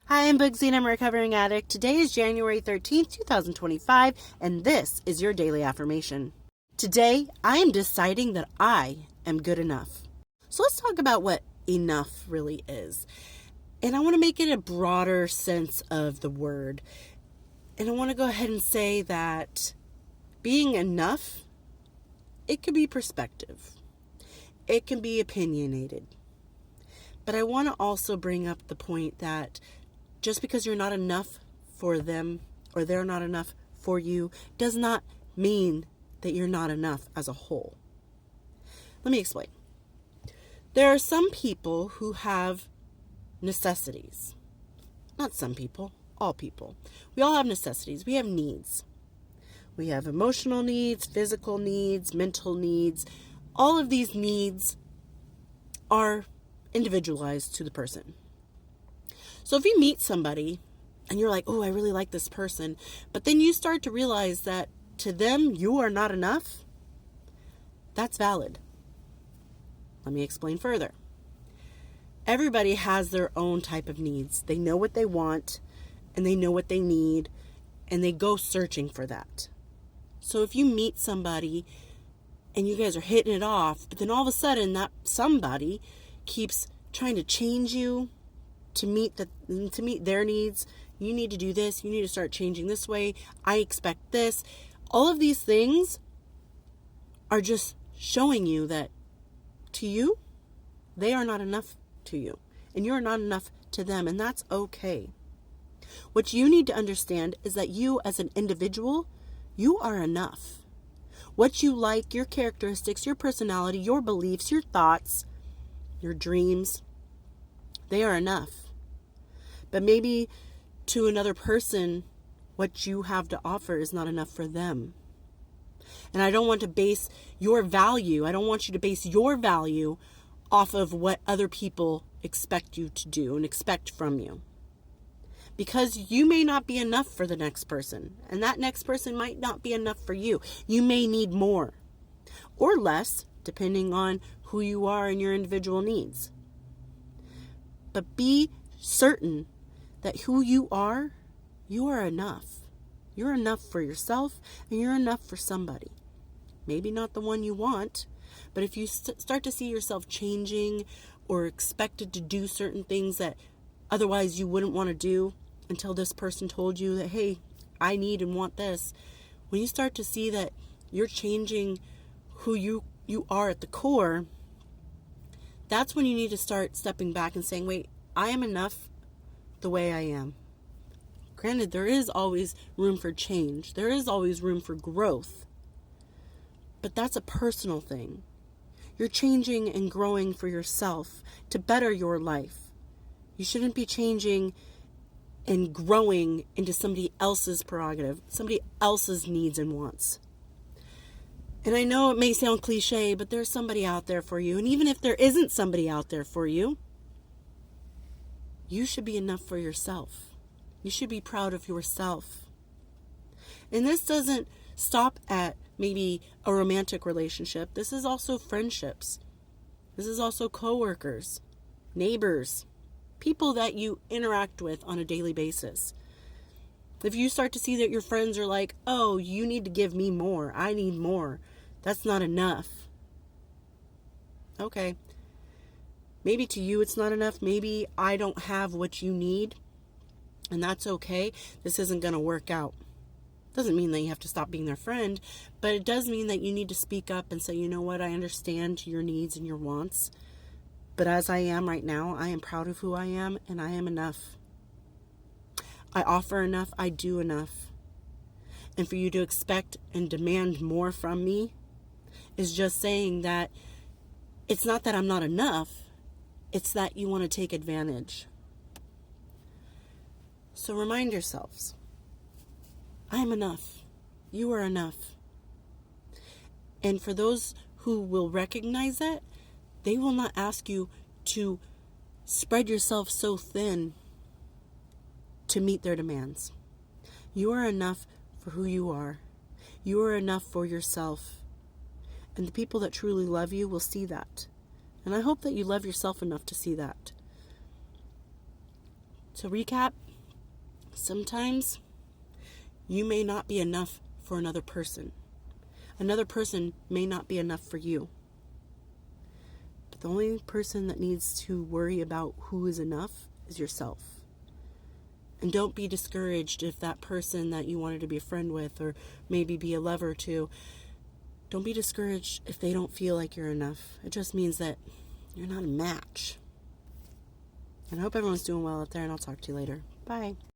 Hi, I'm Bugsy and I'm a recovering addict. Today is January 13th, 2025, and this is your daily affirmation. Today, I am deciding that I am good enough. So let's talk about what enough really is. And I want to make it a broader sense of the word. And I want to go ahead and say that being enough, it could be perspective. It can be opinionated. But I want to also bring up the point that just because you're not enough for them or they're not enough for you does not mean that you're not enough as a whole. Let me explain. There are some people who have necessities. Not some people, all people. We all have necessities. We have needs. We have emotional needs, physical needs, mental needs. All of these needs are individualized to the person. So if you meet somebody and you're like, oh, I really like this person, but then you start to realize that to them you are not enough, that's valid. Let me explain further. Everybody has their own type of needs. They know what they want and they know what they need and they go searching for that. So if you meet somebody and you guys are hitting it off, but then all of a sudden that somebody keeps trying to change you to meet their needs. You need to do this. You need to start changing this way. I expect this. All of these things are just showing you that to you, they are not enough to you. And you're not enough to them. And that's okay. What you need to understand is that you as an individual, you are enough. What you like, your characteristics, your personality, your beliefs, your thoughts, your dreams, they are enough. But maybe to another person, what you have to offer is not enough for them. And I don't want to base your value, I don't want you to base your value off of what other people expect you to do and expect from you. Because you may not be enough for the next person, and that next person might not be enough for you. You may need more or less, depending on who you are and your individual needs. But be certain that who you are enough. You're enough for yourself and you're enough for somebody. Maybe not the one you want, but if you start to see yourself changing or expected to do certain things that otherwise you wouldn't want to do until this person told you that, hey, I need and want this. When you start to see that you're changing who you are at the core, that's when you need to start stepping back and saying, wait, I am enough the way I am. Granted, there is always room for change. There is always room for growth. But that's a personal thing. You're changing and growing for yourself to better your life. You shouldn't be changing and growing into somebody else's prerogative, somebody else's needs and wants. And I know it may sound cliche, but there's somebody out there for you. And even if there isn't somebody out there for you, you should be enough for yourself. You should be proud of yourself. And this doesn't stop at maybe a romantic relationship. This is also friendships. This is also coworkers, neighbors, people that you interact with on a daily basis. If you start to see that your friends are like, oh, you need to give me more, I need more, that's not enough. Okay. Maybe to you it's not enough. Maybe I don't have what you need, and that's okay. This isn't going to work out. Doesn't mean that you have to stop being their friend, but it does mean that you need to speak up and say, you know what, I understand your needs and your wants, but as I am right now, I am proud of who I am, and I am enough. I offer enough, I do enough. And for you to expect and demand more from me is just saying that it's not that I'm not enough, it's that you want to take advantage. So remind yourselves, I am enough. You are enough. And for those who will recognize that, they will not ask you to spread yourself so thin to meet their demands. You are enough for who you are. You are enough for yourself. And the people that truly love you will see that. And I hope that you love yourself enough to see that. To recap, sometimes you may not be enough for another person. Another person may not be enough for you. But the only person that needs to worry about who is enough is yourself. And don't be discouraged if that person that you wanted to be a friend with or maybe be a lover to, don't be discouraged if they don't feel like you're enough. It just means that you're not a match. And I hope everyone's doing well out there, and I'll talk to you later. Bye.